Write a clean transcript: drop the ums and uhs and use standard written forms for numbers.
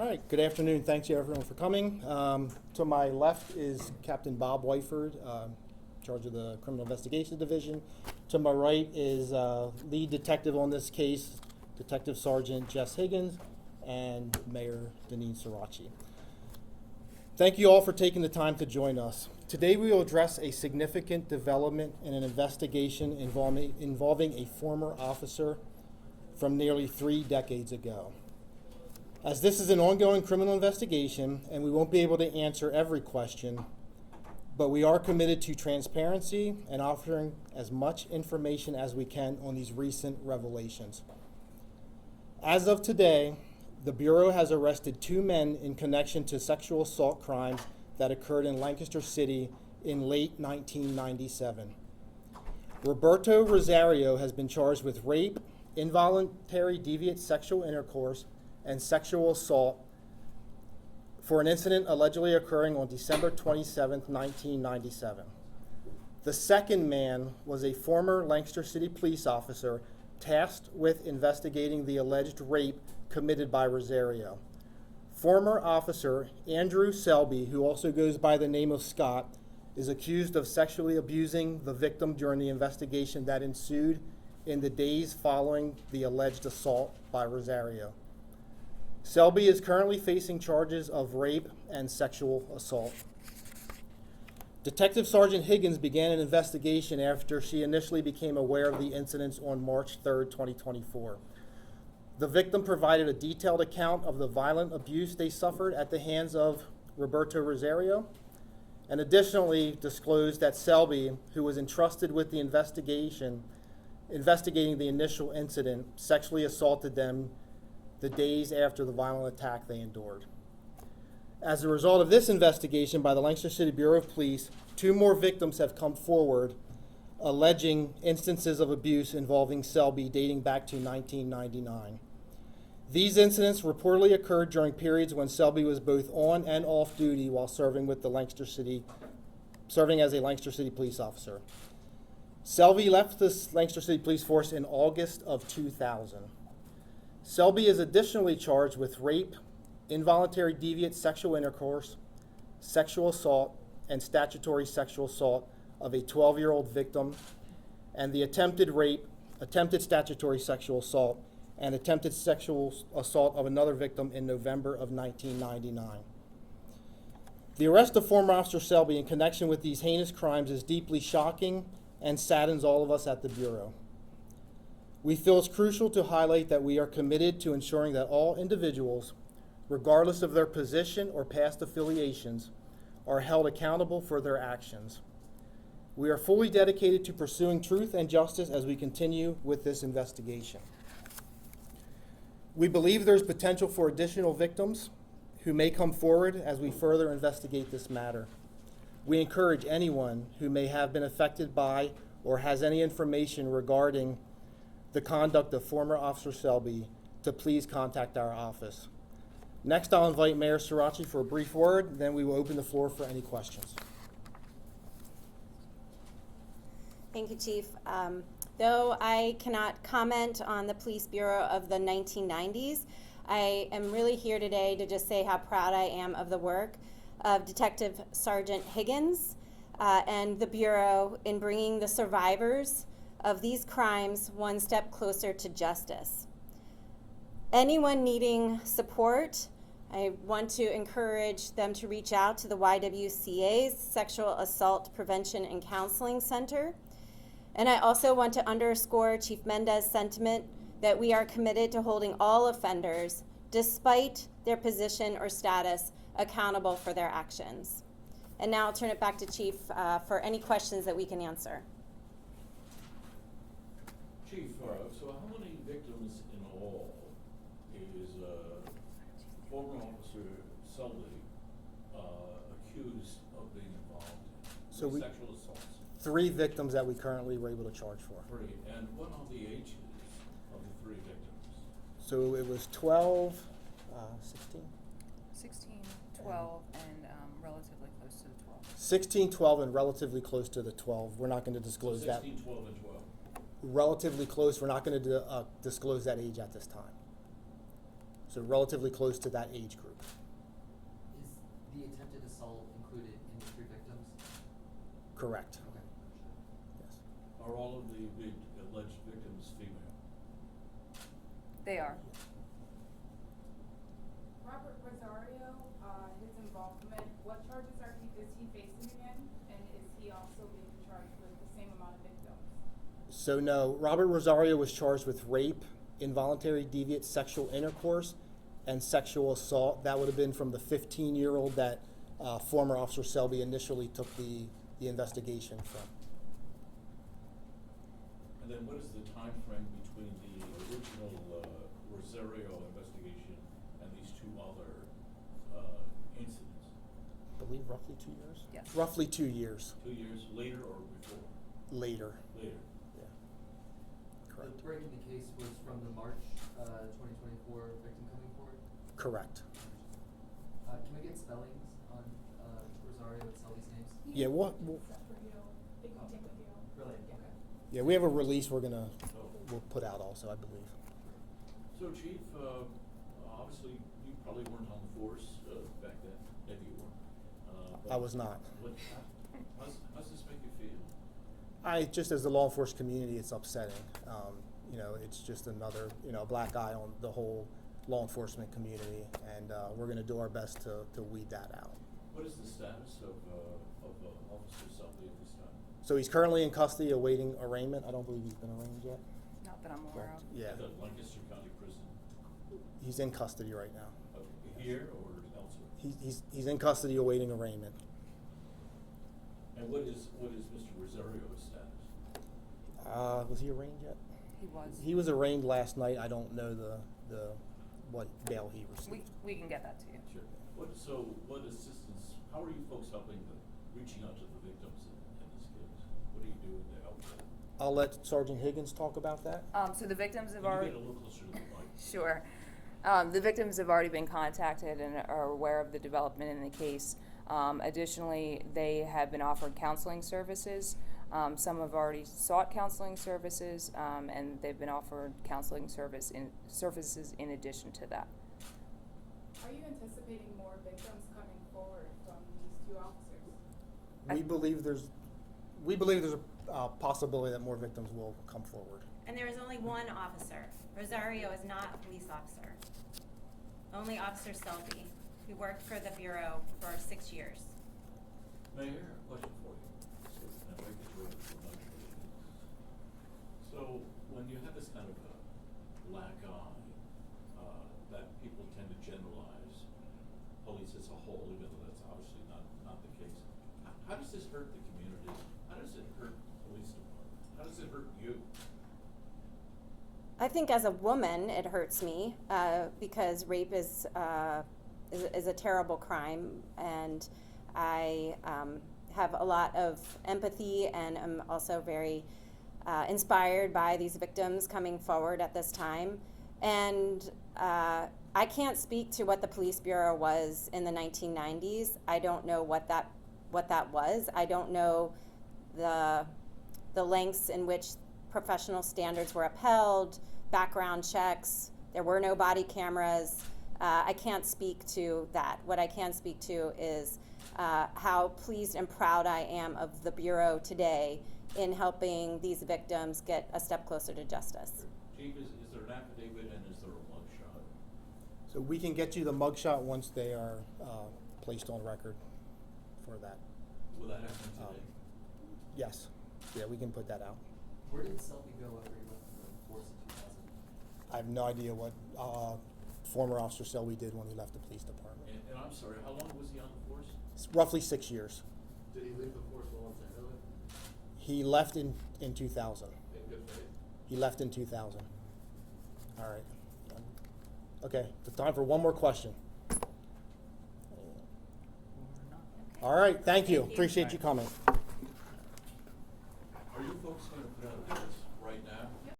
right, good afternoon. Thanks you everyone for coming. To my left is Captain Bob Whiteford, in charge of the Criminal Investigation Division. To my right is lead detective on this case, Detective Sergeant Jess Higgins, and Mayor Deneen Sirachi. Thank you all for taking the time to join us. Today we will address a significant development in an investigation involving a former officer from nearly 3 decades ago. As this is an ongoing criminal investigation, and we won't be able to answer every question, but we are committed to transparency and offering as much information as we can on these recent revelations. As of today, the Bureau has arrested 2 men in connection to sexual assault crimes that occurred in Lancaster City in late 1997. Roberto Rosario has been charged with rape, involuntary deviant sexual intercourse, and sexual assault for an incident allegedly occurring on December 27, 1997. The second man was a former Lancaster City police officer tasked with investigating the alleged rape committed by Rosario. Former officer Andrew Selby, who also goes by the name of Scott, is accused of sexually abusing the victim during the investigation that ensued in the days following the alleged assault by Rosario. Selby is currently facing charges of rape and sexual assault. Detective Sergeant Higgins began an investigation after she initially became aware of the incidents on March 3, 2024. The victim provided a detailed account of the violent abuse they suffered at the hands of Roberto Rosario, and additionally disclosed that Selby, who was entrusted with the investigating the initial incident, sexually assaulted them the days after the violent attack they endured. As a result of this investigation by the Lancaster City Bureau of Police, 2 more victims have come forward alleging instances of abuse involving Selby dating back to 1999. These incidents reportedly occurred during periods when Selby was both on and off duty while serving as a Lancaster City police officer. Selby left the Lancaster City Police Force in August of 2000. Selby is additionally charged with rape, involuntary deviant sexual intercourse, sexual assault, and statutory sexual assault of a 12-year-old victim, and the attempted rape, attempted statutory sexual assault, and attempted sexual assault of another victim in November of 1999. The arrest of former Officer Selby in connection with these heinous crimes is deeply shocking and saddens all of us at the Bureau. We feel it's crucial to highlight that we are committed to ensuring that all individuals, regardless of their position or past affiliations, are held accountable for their actions. We are fully dedicated to pursuing truth and justice as we continue with this investigation. We believe there's potential for additional victims who may come forward as we further investigate this matter. We encourage anyone who may have been affected by or has any information regarding the conduct of former Officer Selby to please contact our office. Next, I'll invite Mayor Sirachi for a brief word, then we will open the floor for any questions. Thank you, Chief. Though I cannot comment on the Police Bureau of the 1990s, I am really here today to just say how proud I am of the work of Detective Sergeant Higgins and the Bureau in bringing the survivors of these crimes one step closer to justice. Anyone needing support, I want to encourage them to reach out to the YWCA's Sexual Assault Prevention and Counseling Center. And I also want to underscore Chief Mendez's sentiment that we are committed to holding all offenders, despite their position or status, accountable for their actions. And now I'll turn it back to Chief for any questions that we can answer. Chief, so how many victims in all is former Officer Selby accused of being involved in sexual assaults? 3 victims that we currently were able to charge for. 3. And what are the ages of the 3 victims? So it was 12, 16? 16, 12, and relatively close to the 12. 16, 12, and relatively close to the 12. We're not going to disclose 16, that. 12, and 12. Relatively close. We're not going to disclose that age at this time. So relatively close to that age group. Is the attempted assault included in the 3 victims? Correct. Okay. Yes. Are all of the alleged victims female? They are. Robert Rosario, his involvement, what charges is he facing again? And is he also being charged with the same amount of victims? So no, Robert Rosario was charged with rape, involuntary deviant sexual intercourse, and sexual assault. That would have been from the 15-year-old that former Officer Selby initially took the investigation from. And then what is the time frame between the original Rosario investigation and these 2 other incidents? I believe roughly 2 years? Yes. Roughly 2 years 2 years later or before? later. Later. Yeah. The Correct. break in the case was from the March 2024 victim coming forward? Correct. Can we get spellings on Rosario and Selby's names? Yeah, what? Really? Okay. Yeah, we have a release we'll put out also, I believe. So, Chief, obviously you probably weren't on the force back then. Maybe you weren't. I was not. How's this make you feel? Just as the law enforcement community, it's upsetting. It's just another, black eye on the whole law enforcement community, and we're going to do our best to weed that out. What is the status of Officer Selby at this time? So he's currently in custody awaiting arraignment. I don't believe he's been arraigned yet. Not that I'm aware Correct. of. Yeah, At the Lancaster County Prison? he's in custody right now. Okay. Here or elsewhere? He's in custody awaiting arraignment. And what is Mr. Rosario's status? Was he arraigned yet? He was. He was arraigned last night. I don't know what bail he received. We can get that to you. Sure. What assistance, how are you folks helping reaching out to the victims in this case? What are you doing to help them? I'll let Sergeant Higgins talk about that. So the victims have Can you already. get a little closer to the mic? Sure. The victims have already been contacted and are aware of the development in the case. Additionally, they have been offered counseling services. Some have already sought counseling services, and they've been offered counseling services in addition to that. Are you anticipating more victims coming forward from these 2 officers? We believe there's a possibility that more victims will come forward. And there is only one officer. Rosario is not a police officer. Only Officer Selby, who worked for the Bureau for 6 years. Mayor, a question for you. So, and I get you over to the mic. So, when you have this kind of a black eye, that people tend to generalize police as a whole, even though that's obviously not the case. How does this hurt the community? How does it hurt the police department? How does it hurt you? I think as a woman, it hurts me because rape is a terrible crime, and I have a lot of empathy, and I'm also very inspired by these victims coming forward at this time. And I can't speak to what the police bureau was in the 1990s. I don't know what that was. I don't know the lengths in which professional standards were upheld, background checks. There were no body cameras. I can't speak to that. What I can speak to is how pleased and proud I am of the Bureau today in helping these victims get a step closer to justice. Chief, is there an affidavit and is there a mugshot? So we can get you the mugshot once they are placed on record for that. Will that happen today? Yes. Yeah, we can put that out. Where did Selby go after he left the force in 2000? I have no idea what former Officer Selby did when he left the police department. And I'm sorry, how long was he on the force? It's roughly 6 years. Did he leave the force while tenderly? He left in 2000. In good faith? He left in 2000. All right. Okay, it's time for one more question. All right, thank you. Thank you. Appreciate you coming.